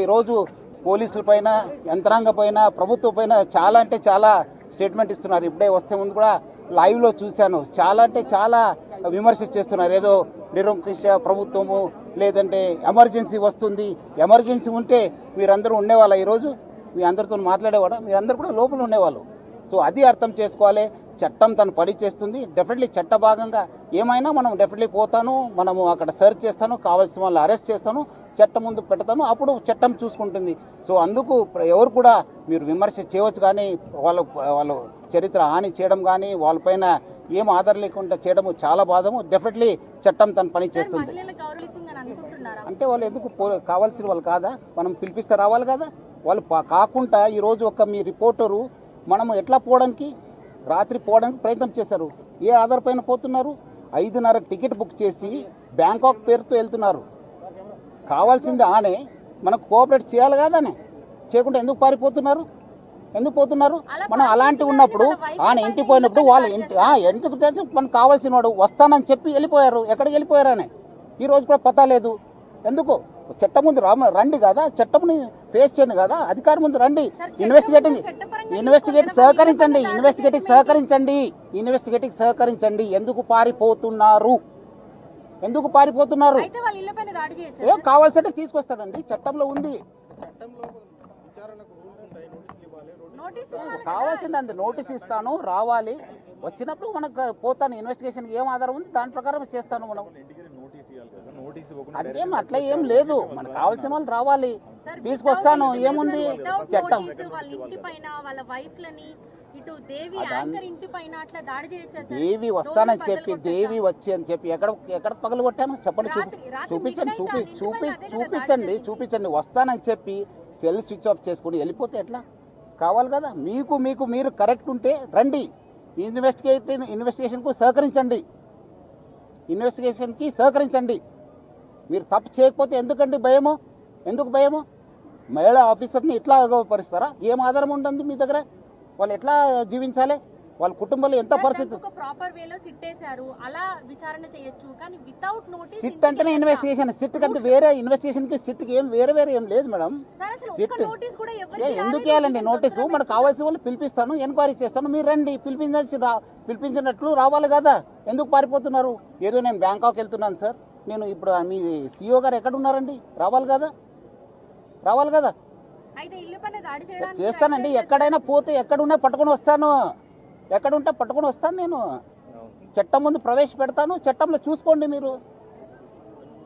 ఈరోజు పోలీసుల పైన యంత్రాంగ పైన ప్రభుత్వం పైన చాలా అంటే చాలా స్టేట్మెంట్ ఇస్తున్నారు. ఇప్పుడే వస్తే ముందు కూడా లైవ్ లో చూశాను. చాలా అంటే చాలా విమర్శ చేస్తున్నారు. ఏదో నిరంకుశ ప్రభుత్వము, లేదంటే ఎమర్జెన్సీ వస్తుంది, ఎమర్జెన్సీ ఉంటే మీరందరూ ఉండేవాళ్ళ, ఈరోజు మీ అందరితో మాట్లాడేవాడా? మీ అందరు కూడా లోపల ఉండేవాళ్ళు. సో అది అర్థం చేసుకోవాలి. చట్టం తను పని చేస్తుంది. డెఫినెట్లీ చట్ట భాగంగా ఏమైనా మనం డెఫినెట్లీ పోతాను, మనము అక్కడ సెర్చ్ చేస్తాను, కావాల్సిన వాళ్ళు అరెస్ట్ చేస్తాను, చట్టం ముందు పెడతాను, అప్పుడు చట్టం చూసుకుంటుంది. సో అందుకు ఎవరు కూడా మీరు విమర్శ చేయవచ్చు, కానీ వాళ్ళు చరిత్ర హాని చేయడం కానీ వాళ్ళపైన ఏం ఆధారం లేకుండా చేయడం చాలా బాధము. డెఫినెట్లీ చట్టం తన పని చేస్తుంది. అంటే వాళ్ళు ఎందుకు కావాల్సిన వాళ్ళు కాదా? మనం పిలిపిస్తే రావాలి కదా. వాళ్ళు కాకుండా ఈరోజు ఒక మీ రిపోర్టరు మనము ఎట్లా పోవడానికి, రాత్రి పోవడానికి ప్రయత్నం చేశారు. ఏ ఆధార్ పైన పోతున్నారు? 5:30 టికెట్ బుక్ చేసి బ్యాంకాక్ పేరుతో వెళ్తున్నారు. కావాల్సింది ఆనే మనకు కోఆపరేట్ చేయాలి కాదానే, చేయకుండా ఎందుకు పారిపోతున్నారు? ఎందుకు పోతున్నారు? మనం అలాంటి ఉన్నప్పుడు ఆయన ఇంటికి పోయినప్పుడు వాళ్ళు ఎందుకు మనకు కావాల్సిన వాడు వస్తానని చెప్పి వెళ్ళిపోయారు. ఎక్కడికి వెళ్ళిపోయారు అని ఈ రోజు కూడా పతా లేదు. ఎందుకు? చట్టం ముందు రండి కదా, చట్టంని ఫేస్ చేయండి కదా, అధికారం ముందు రండి. ఇన్వెస్టిగేట్ సహకరించండి. ఎందుకు పారిపోతున్నారు? ఏం కావాల్సింటే తీసుకొస్తారండి, చట్టంలో ఉంది. కావాల్సింది అంతే, నోటీస్ ఇస్తాను, రావాలి. వచ్చినప్పుడు మనకు పోతాను, ఇన్వెస్టిగేషన్ ఏం ఆధారం ఉంది దాని ప్రకారం చేస్తాను. మనం అదేం అట్లా ఏం లేదు, మనకు కావాల్సిన వాళ్ళు రావాలి, తీసుకొస్తాను. ఏముంది చట్టం? దేవి వస్తానని చెప్పి, దేవి వచ్చి అని చెప్పి ఎక్కడ పగలు కొట్టాను చెప్పండి, చూపించండి. వస్తానని చెప్పి సెల్ స్విచ్ ఆఫ్ చేసుకుని వెళ్ళిపోతే ఎట్లా? కావాలి కదా. మీరు కరెక్ట్ ఉంటే రండి, ఇన్వెస్టిగేషన్కి సహకరించండి. మీరు తప్పు చేయకపోతే ఎందుకండి భయము? ఎందుకు భయము? మహిళా ఆఫీసర్ని ఇట్లా పరిస్తారా? ఏం ఆధారం ఉండదు మీ దగ్గర? వాళ్ళు ఎట్లా జీవించాలి? వాళ్ళ కుటుంబంలో ఎంత పరిస్థితి? సిట్ అంటేనే ఇన్వెస్టిగేషన్. సిట్ కంటే వేరే ఇన్వెస్టిగేషన్ కి సిట్ కి ఏం వేరే ఏం లేదు మేడం. సిట్ ఎందుకు వేయాలండి నోటీసు? మనకు కావాల్సిన వాళ్ళు పిలిపిస్తాను, ఎంక్వైరీ చేస్తాను, మీరు రండి. పిలిపించినట్లు రావాలి కదా. ఎందుకు పారిపోతున్నారు? ఏదో నేను బ్యాంకాక్ వెళ్తున్నాను సార్, నేను ఇప్పుడు మీ సిఇఓ గారు ఎక్కడ ఉన్నారండి? రావాలి కదా. చేస్తానండి. ఎక్కడైనా పోతే ఎక్కడున్నా పట్టుకొని వస్తాను, ఎక్కడుంటే పట్టుకొని వస్తాను. నేను చట్టం ముందు ప్రవేశపెడతాను, చట్టంలో చూసుకోండి మీరు.